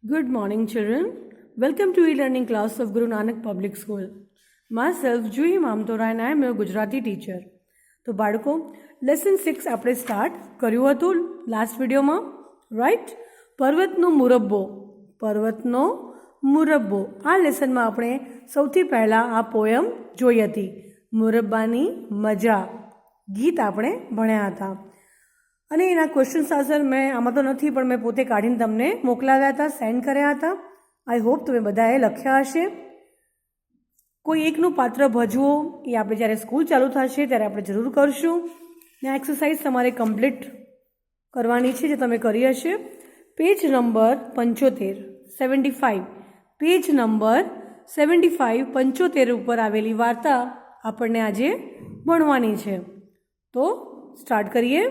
Good morning, children. Welcome to e-learning class of Guru Nanak Public School. Myself, Juhi Mamtora, and I am your Gujarati teacher. તો બાળકો lesson 6 આપણે start કર્યું હતું last વિડીયોમાં, right? પર્વતનો મુરબ્બો. આ લેસનમાં આપણે સૌથી પહેલાં આ પોયમ જોઈ હતી, મુરબ્બાની મજા. ગીત આપણે ભણ્યા હતા અને એના ક્વેશ્ચન્સ આન્સર મેં આમાં તો નથી પણ મેં પોતે કાઢીને તમને મોકલાવ્યા હતા, સેન્ડ કર્યા હતા. આઈ હોપ તમે બધાએ લખ્યા હશે. કોઈ એકનું પાત્ર ભજવો એ આપણે જ્યારે સ્કૂલ ચાલુ થશે ત્યારે આપણે જરૂર કરશું. ને આ એક્સરસાઇઝ તમારે કમ્પ્લીટ કરવાની છે જે તમે કરી હશે. પેજ નંબર 75 પેજ નંબર 75 ઉપર આવેલી વાર્તા આપણને આજે ભણવાની છે. તો સ્ટાર્ટ કરીએ.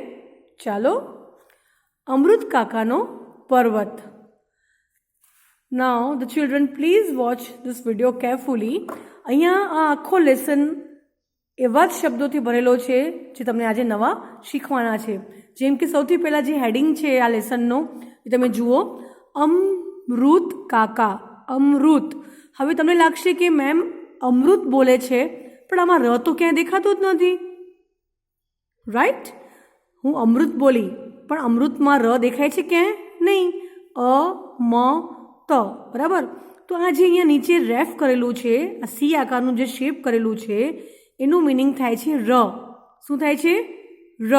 ચાલો. અમૃત કાકાનો પર્વત. નાઉ the children please watch this video carefully. અહીંયા આ આખો લેસન એવા જ શબ્દોથી ભરેલો છે જે તમને આજે નવા શીખવાના છે. જેમ કે સૌથી પહેલાં જે હેડિંગ છે આ લેસનનો એ તમે જુઓ, અમૃત કાકા. અમૃત. હવે તમને લાગશે કે મેમ અમૃત બોલે છે પણ આમાં ર તો ક્યાંય દેખાતું જ નથી, રાઈટ? હું અમૃત બોલી પણ અમૃતમાં ર દેખાય છે ક્યાંય નહીં. મ ત, બરાબર? તો આ જે અહીંયા નીચે રેફ કરેલું છે, આ સી આકારનું જે શેપ કરેલું છે એનું મિનિંગ થાય છે ર. શું થાય છે? ર.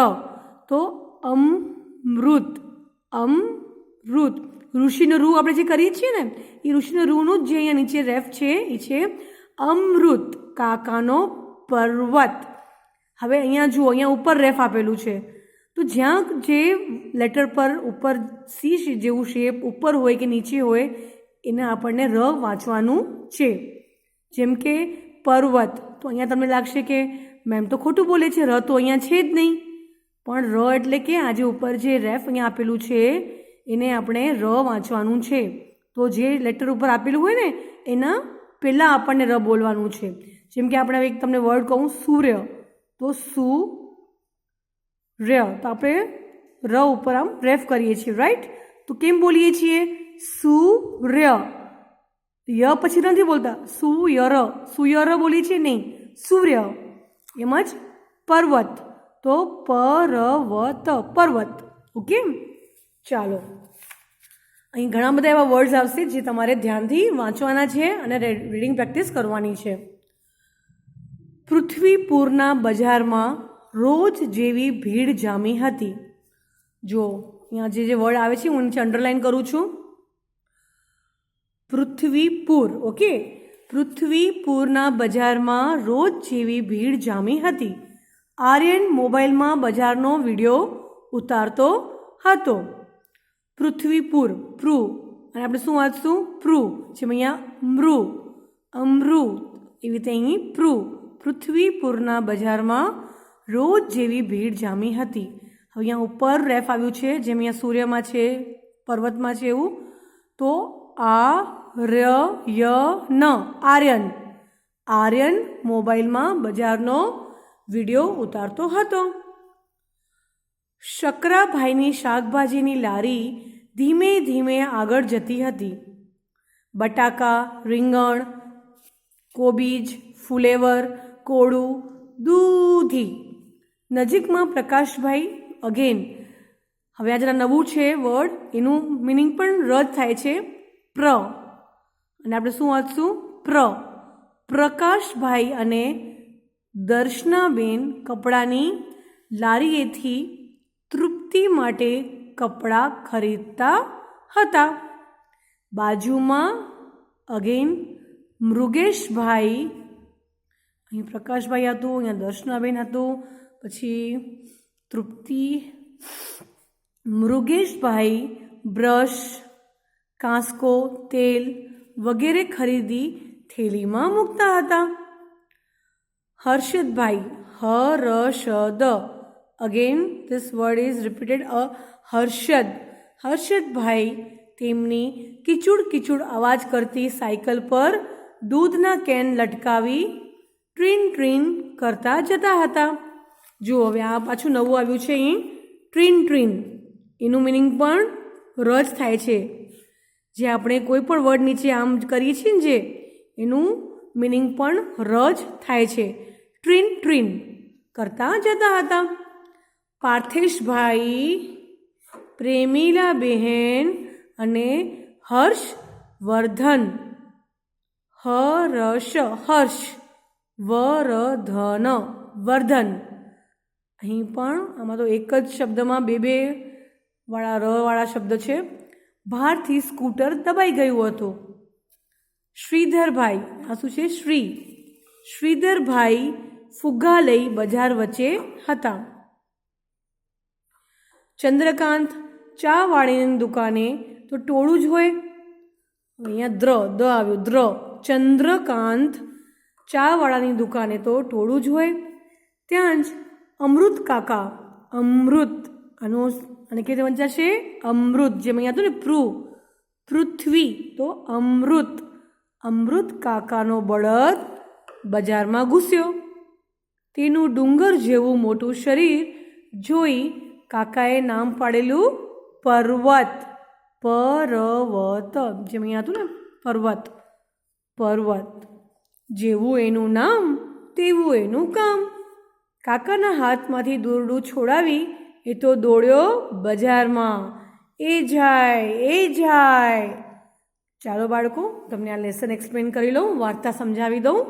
તો અમૃત. ઋષિનો રૂ આપણે જે કરીએ છીએ ને એ ઋષિનો રૂનું જ જે અહીંયા નીચે રેફ છે એ છે અમૃત કાકાનો પર્વત. હવે અહીંયા જુઓ, અહીંયા ઉપર રેફ આપેલું છે તો જ્યાં જે લેટર પર ઉપર સી જેવું શેપ ઉપર હોય કે નીચે હોય એને આપણને ર વાંચવાનું છે. જેમ કે પર્વત, તો અહીંયા તમને લાગશે કે મેમ તો ખોટું બોલે છે, ર તો અહીંયા છે જ નહીં. પણ ર એટલે કે આજે ઉપર જે રેફ અહીંયા આપેલું છે એને આપણે ર વાંચવાનું છે. તો જે લેટર ઉપર આપેલું હોય ને એના પહેલાં આપણને ર બોલવાનું છે. જેમ કે આપણે એક તમને વર્ડ કહું, સૂર્ય, તો સૂર્ય, તો આપણે ર ઉપર આમ રેફ કરીએ છીએ, રાઈટ? તો કેમ બોલીએ છીએ? સૂર્ય. ય પછી નથી બોલતા, સુયર બોલીએ છીએ નહીં, સૂર્ય. એમ જ પર્વત, તો પર્વત. ઓકે, ચાલો. અહીં ઘણા બધા એવા વર્ડ્સ આવશે જે તમારે ધ્યાનથી વાંચવાના છે અને રીડિંગ પ્રેક્ટિસ કરવાની છે. પૃથ્વીપુરના બજારમાં રોજ જેવી ભીડ જામી હતી. જો અહીંયા જે વર્ડ આવે છે હું નીચે અંડરલાઈન કરું છું. પૃથ્વીપુર. ઓકે, પૃથ્વીપુરના બજારમાં રોજ જેવી ભીડ જામી હતી. આર્યન મોબાઈલમાં બજારનો વિડીયો ઉતારતો હતો. પૃથ્વીપુર, પ્રુ, અને આપણે શું વાંચશું? પ્રુ. જેમ અહીંયા અમૃ, એવી રીતે અહીં પ્રુ. પૃથ્વીપુરના બજારમાં રોજ જેવી ભીડ જામી હતી. હવે અહીંયા ઉપર રેફ આવ્યું છે જેમ અહીંયા સૂર્યમાં છે, પર્વતમાં છે એવું. તો આર્યન મોબાઈલમાં બજારનો વિડીયો ઉતારતો હતો. શકરાભાઈની શાકભાજીની લારી ધીમે ધીમે આગળ જતી હતી. બટાકા, રીંગણ, કોબીજ, ફુલેવર, કોળું, દૂધી. નજીકમાં પ્રકાશભાઈ. અગેન હવે આ જરા નવું છે વર્ડ, એનું મિનિંગ પણ ર જ થાય છે, પ્ર. અને આપણે શું વાંચશું? પ્રકાશભાઈ અને દર્શનાબેન કપડાની લારીએથી તૃપ્તિ માટે કપડાં ખરીદતા હતા. બાજુમાં અગેન મૃગેશભાઈ, અહીં પ્રકાશભાઈ હતું, અહીંયા દર્શનાબેન હતું, પછી તૃપ્તિ. મૃગેશભાઈ બ્રશ, કાંસકો, તેલ વગેરે ખરીદી થેલીમાં મૂકતા હતા. Harshadbhai, Harshad, again this word is repeated, Harshadbhai તેમની કિચુડ અવાજ કરતી સાયકલ પર દૂધના કેન લટકાવી ટ્રીન કરતા જતા હતા. જુઓ, હવે આ પાછું નવું આવ્યું છે અહીં, ટ્રીન. એનું મિનિંગ પણ ર જ થાય છે. જે આપણે કોઈ પણ વર્ડ નીચે આમ કરીએ છીએ ને જે એનું મિનિંગ પણ ર જ થાય છે. ટ્રીન ટ્રીન કરતા જતા હતા. પાર્થેશભાઈ, પ્રેમીલાબહેન અને હર્ષવર્ધન, હર્ષ વરધન વર્ધન. અહીં પણ આમાં તો એક જ શબ્દમાં બે વાળા ર વાળા શબ્દ છે. ભારથી સ્કૂટર દબાઈ ગયું હતું. શ્રીધરભાઈ, આ શું છે? શ્રીધરભાઈ ફુગ્ગા લઈ બજાર વચ્ચે હતા. ચંદ્રકાંત ચા વાળીની દુકાને તો ટોળું જ હોય. અહીંયા દ આવ્યું. ચંદ્રકાંત ચા વાળાની દુકાને તો ટોળું જ હોય. ત્યાં જ અમૃત કાકા, અમૃત અને કેવી રીતે વંચાશે? અમૃત. જેમ અહીંયા હતું ને પૃથ્વી તો અમૃત કાકાનો બળદ બજારમાં ઘૂસ્યો. તેનું ડુંગર જેવું મોટું શરીર જોઈ કાકાએ નામ પાડેલું પર્વત. જેમ અહીંયા હતું ને પર્વત. જેવું એનું નામ તેવું એનું કામ. કાકાના હાથમાંથી દોરડું છોડાવી એ તો દોડ્યો બજારમાં. એ જાય. ચાલો બાળકો, તમને આ લેસન એક્સપ્લેન કરી લઉં, વાર્તા સમજાવી દઉં.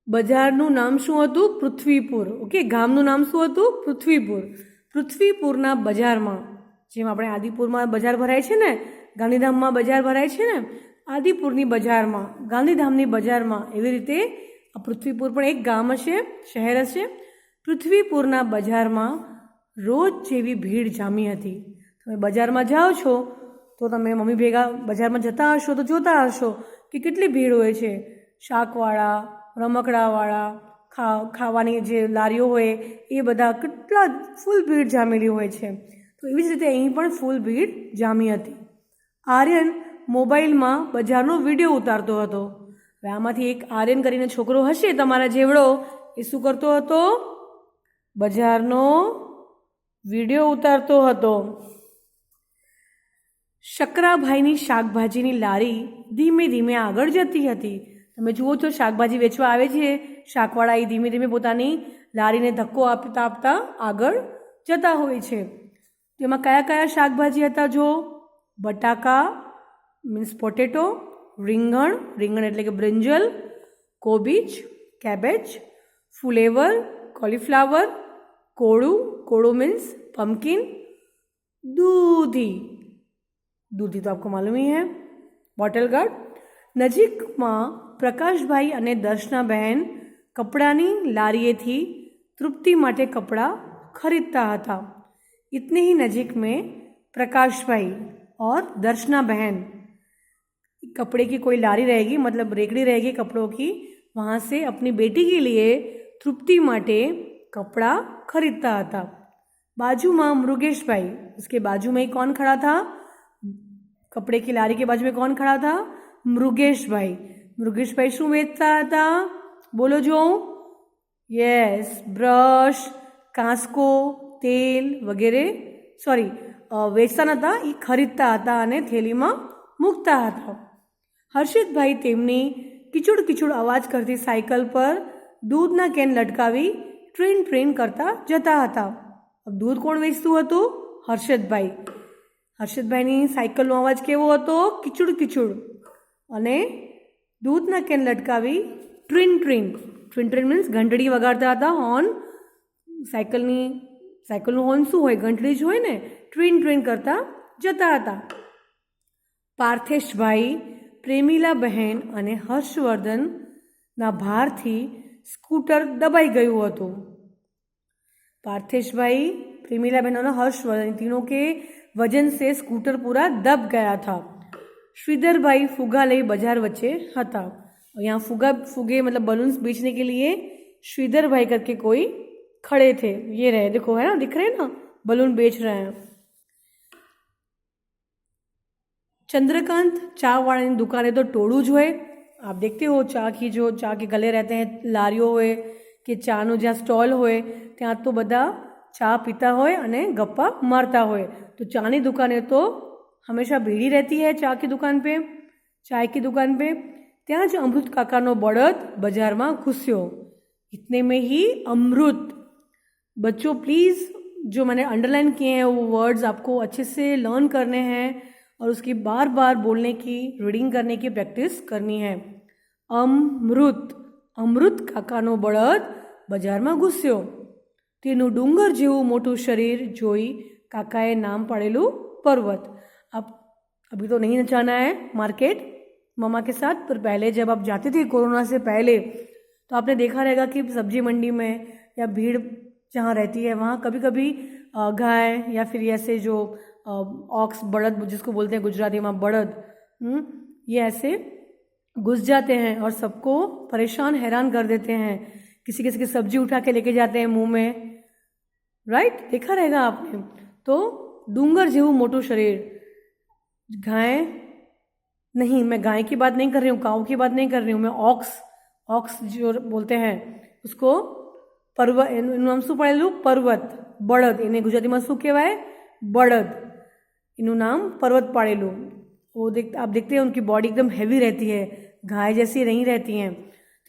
બજારનું નામ શું હતું? પૃથ્વીપુર. ઓકે, ગામનું નામ શું હતું? પૃથ્વીપુર. પૃથ્વીપુરના બજારમાં, જેમ આપણે આદિપુરમાં બજાર ભરાય છે ને, ગાંધીધામમાં બજાર ભરાય છે ને, આદિપુરની બજારમાં, ગાંધીધામની બજારમાં, એવી રીતે આ પૃથ્વીપુર પણ એક ગામ હશે, શહેર હશે. પૃથ્વીપુરના બજારમાં રોજ જેવી ભીડ જામી હતી. તમે બજારમાં જાઓ છો તો તમે મમ્મી ભેગા બજારમાં જતા હશો તો જોતા હશો કે કેટલી ભીડ હોય છે. શાકવાળા, રમકડાવાળા, ખાવાની જે લારીઓ હોય એ બધા કેટલા ફૂલ ભીડ જામેલી હોય છે. તો એવી જ રીતે અહીં પણ ફૂલ ભીડ જામી હતી. આર્યન મોબાઈલમાં બજારનો વિડીયો ઉતારતો હતો. હવે આમાંથી એક આર્યન કરીને છોકરો હશે તમારા જેવડો, એ શું કરતો હતો? બજારનો વિડીયો ઉતારતો હતો. શકરાભાઈની શાકભાજીની લારી ધીમે ધીમે આગળ જતી હતી. તમે જુઓ છો શાકભાજી વેચવા આવે છે શાકવાળા, એ ધીમે ધીમે પોતાની લારીને ધક્કો આપતા આપતા આગળ જતા હોય છે. તેમાં કયા કયા શાકભાજી હતા? જો બટાકા મીન્સ પોટેટો, રીંગણ એટલે કે બ્રિંજલ, કોબીજ કેબેજ, ફુલેવર કોલીફ્લાવર, કોળું मीन्स पम्पकिन, दूधी तो आपको मालूम ही है, बॉटल गार्ड. नजीकમાં પ્રકાશભાઈ અને દર્શનાબહેન કપડાની લારીએથી તૃપ્તિ માટે કપડાં खरीदता હતા. इतने ही नजीक में प्रकाशभाई और दर्शनाबहन, कपड़े की कोई लारी रहेगी मतलब रेकड़ी रहेगी कपड़ों की, वहाँ से अपनी बेटी के लिए तृप्ति माटे कपड़ा खरीदता था. बाजू में मृगेशभाई, उसके बाजू में कौन खड़ा था? कपड़े की लारी के बाजू में कौन खड़ा था? मृगेशभाई શું વેચતા હતા? બોલો જો. યસ, બ્રશ, કાંસકો, તેલ વગેરે વેચતા નહોતા, એ ખરીદતા હતા અને થેલીમાં મૂકતા હતા. હર્ષિતભાઈ તેમની કિચુડ અવાજ કરતી સાયકલ પર દૂધના કેન લટકાવી ટ્રીન કરતા જતા હતા. દૂધ કોણ વેચતું હતું? હર્ષિતભાઈની સાયકલનો અવાજ કેવો હતો? કિચુડ. અને દૂધના કેન લટકાવી ટ્રીન મીન્સ ઘંટડી વગાડતા હતા. હોર્ન, સાયકલનું હોર્ન શું હોય? ઘંટડી જ હોય ને. ટ્રીન કરતા જતા હતા. પાર્થેશભાઈ, પ્રેમીલાબહેન અને હર્ષવર્ધનના ભારથી સ્કૂટર દબાઈ ગયું હતું. पार्थेश भाई, प्रेमीला बहन और हर्षवर्धन तीनों के वजन से स्कूटर पूरा दब गया था. श्रीधर भाई फुगा ले बाजार वच्चे था. यहाँ फुगे मतलब बलून्स बेचने के लिए श्रीधर भाई करके कोई खड़े थे. ये रहे, देखो है ना, दिख रहे हैं ना, बलून बेच रहे हैं. चंद्रकांत चा वाले दुकाने तो टोड़ू जो है, आप देखते हो चा के गले रहते हैं, लारियों होए કે ચાનો જ્યાં સ્ટોલ હોય ત્યાં તો બધા ચા પીતા હોય અને ગપ્પા મારતા હોય. તો ચાની દુકાને તો हमेशा भीड़ी रहती है चाय की दुकान पे, चाय की दुकान पे। ત્યાં જ અમૃત કાકાનો બળદ બજારમાં ઘૂસ્યો। इतने में ही अमृत। बच्चों प्लीज़ जो मैंने अंडरलाइन किए हैं वो वर्ड्स आपको अच्छे से लर्न करने हैं और उसकी बार बार बोलने की, रीडिंग करने की प्रैक्टिस करनी है। अमृत, अमृत काकाનો બળદ બજારમાં ઘૂસ્યો। તેનું ડુંગર જેવું મોટું શરીર જોઈ કાકાએ નામ પાડેલું पर्वत। अब अभी तो नहीं जाना है मार्केट मम्मा के साथ, पर पहले जब आप जाते थे कोरोना से पहले तो आपने देखा रहेगा कि सब्जी मंडी में या भीड़ जहाँ रहती है वहाँ कभी कभी गाय या फिर ऐसे जो ऑक्स, बड़द जिसको बोलते हैं गुजराती में बड़द, ये ऐसे घुस जाते हैं और सबको परेशान हैरान कर देते हैं। किसी किसी की सब्जी उठा के लेके जाते हैं मुंह में, राइट, देखा रहेगा आपने। तो डूंगर जेवू मोटू शरीर, गाय नहीं, मैं गाय की बात नहीं कर रही हूँ, काऊ की बात नहीं कर रही हूँ, मैं ऑक्स, ऑक्स जो बोलते हैं उसको पर्वत, એનું નામ શું પડેલું? પર્વત, બળદ, એને ગુજરાતીમાં શું કહેવાય? બળદ, એનું નામ પર્વત પાડેલું। वो आप देखते हैं उनकी बॉडी एकदम हैवी रहती है, गाय जैसी नहीं रहती हैं।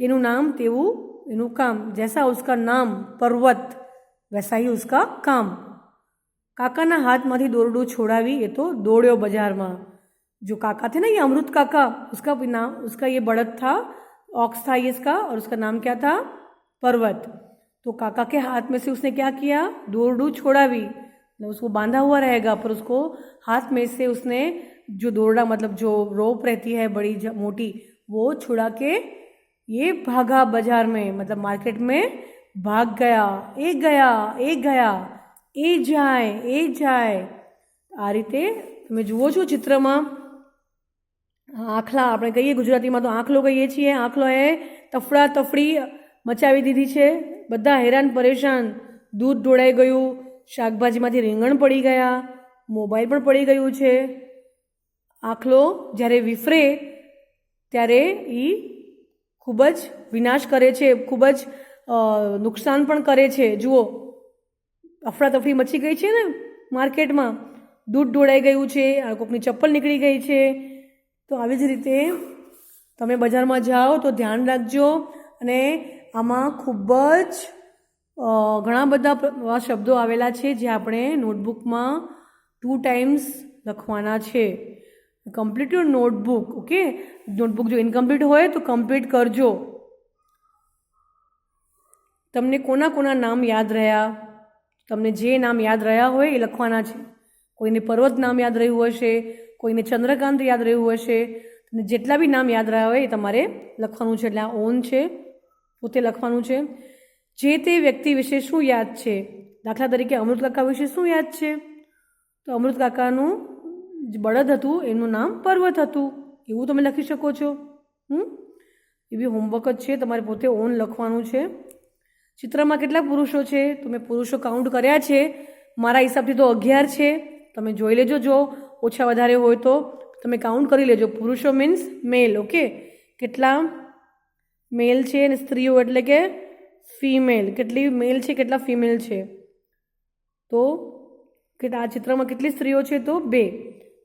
तेनु नाम तेवू एनु काम, जैसा उसका नाम पर्वत वैसा ही उसका काम। काकाना हाथमांथी दोरडું છોડાવી એ તો દોડ્યો બજારમાં। जो काका थे ना, ये अमृत काका, उसका नाम, उसका ये बड़द था, ऑक्स था ये इसका, और उसका नाम क्या था? पर्वत। तो काका के हाथ में से उसने क्या किया? दोरडું છોડાવી, उसको बांधा हुआ रहेगा, पर उसको हाथ में से उसने जो दोरडा, मतलब जो रोप रहती है बड़ी मोटी, वो छुड़ा के ये भागा बाजार में, मतलब मार्केट में भाग गया। एक गया, एक गया, ए जाए, ए जाए। आ रीते તમે જુઓ છો ચિત્રમાં આખલા, આપણે કહીએ ગુજરાતીમાં તો આંખલો કહીએ છીએ, આંખલોએ તફડા તફડી મચાવી દીધી છે, બધા હેરાન પરેશાન। દૂધ ઢોળાઈ ગયું, શાકભાજીમાંથી રીંગણ પડી ગયા, મોબાઈલ પણ પડી ગયું છે। આંખલો જ્યારે વિફરે ત્યારે એ ખૂબ જ વિનાશ કરે છે, ખૂબ જ નુકસાન પણ કરે છે। જુઓ, અફડાતફડી મચી ગઈ છે ને માર્કેટમાં, દૂધ ઢોળાઈ ગયું છે, કોકની ચપ્પલ નીકળી ગઈ છે। તો આવી જ રીતે તમે બજારમાં જાઓ તો ધ્યાન રાખજો। અને આમાં ખૂબ જ ઘણા બધા શબ્દો આવેલા છે જે આપણે નોટબુકમાં 2 times લખવાના છે। Complete your notebook, okay. Notebook જો ઇનકમ્પ્લીટ હોય તો કમ્પ્લીટ કરજો। તમને કોના કોના નામ યાદ રહ્યા? તમને જે નામ યાદ રહ્યા હોય એ લખવાના છે। કોઈને પર્વત નામ યાદ રહ્યું હશે, કોઈને ચંદ્રકાંત યાદ રહ્યું હશે, તમને જેટલા બી નામ યાદ રહ્યા હોય એ તમારે લખવાનું છે। એટલે આ ઓન છે, પોતે લખવાનું છે। જે તે વ્યક્તિ વિશે શું યાદ છે? દાખલા તરીકે અમૃત કાકા વિશે શું યાદ છે? તો અમૃત કાકાનું જે બળદ હતું એનું નામ પર્વત હતું, એવું તમે લખી શકો છો। એ બી હોમવર્ક જ છે, તમારે પોતે ઓન લખવાનું છે। ચિત્રમાં કેટલા પુરુષો છે? તો મેં પુરુષો કાઉન્ટ કર્યા છે, મારા હિસાબથી તો 11 છે। તમે જોઈ લેજો, જો ઓછા વધારે હોય તો તમે કાઉન્ટ કરી લેજો। પુરુષો મીન્સ મેલ, ઓકે। કેટલા મેલ છે અને સ્ત્રીઓ એટલે કે ફિમેલ, કેટલી મેલ છે કેટલા ફિમેલ છે? તો આ ચિત્રમાં કેટલી સ્ત્રીઓ છે? તો 2।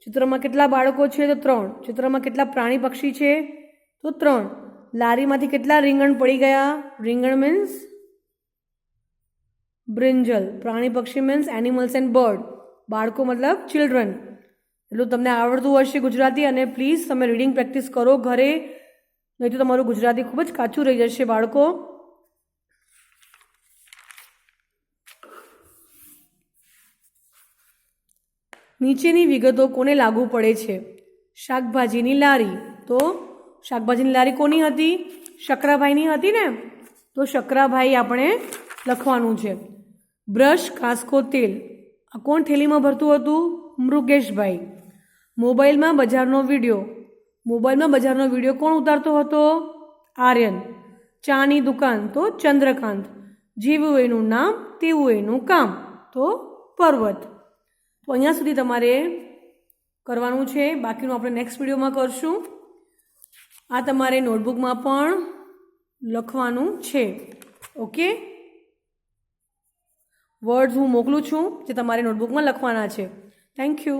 ચિત્રમાં કેટલા બાળકો છે? તો 3। ચિત્રમાં કેટલા પ્રાણી પક્ષી છે? તો 3। લારીમાંથી કેટલા રીંગણ પડી ગયા? રીંગણ મીન્સ બ્રિંજલ, પ્રાણી પક્ષી મીન્સ એનિમલ્સ એન્ડ બર્ડ, બાળકો મતલબ ચિલ્ડ્રન। એટલું તમને આવડતું હશે ગુજરાતી, અને પ્લીઝ તમે રીડિંગ પ્રેક્ટિસ કરો ઘરે, નહીં તો તમારું ગુજરાતી ખૂબ જ કાચું રહી જશે બાળકો। નીચેની વિગતો કોને લાગુ પડે છે? શાકભાજીની લારી, તો શાકભાજીની લારી કોની હતી? શકરાભાઈની હતી ને, તો શકરાભાઈ આપણે લખવાનું છે। બ્રશ, કાંસકો, તેલ, આ કોણ થેલીમાં ભરતું હતું? મૃગેશભાઈ। મોબાઈલમાં બજારનો વિડીયો, મોબાઈલમાં બજારનો વિડીયો કોણ ઉતારતો હતો? આર્યન। ચાની દુકાન, તો ચંદ્રકાંત। જેવું એનું નામ તેવું એનું કામ, તો પર્વત। તો અહીંયા સુધી તમારે કરવાનું છે, બાકીનું આપણે નેક્સ્ટ વિડીયોમાં કરશું। આ તમારે નોટબુકમાં પણ લખવાનું છે, ઓકે। વર્ડ્સ હું મોકલું છું જે તમારે નોટબુકમાં લખવાના છે। Thank you.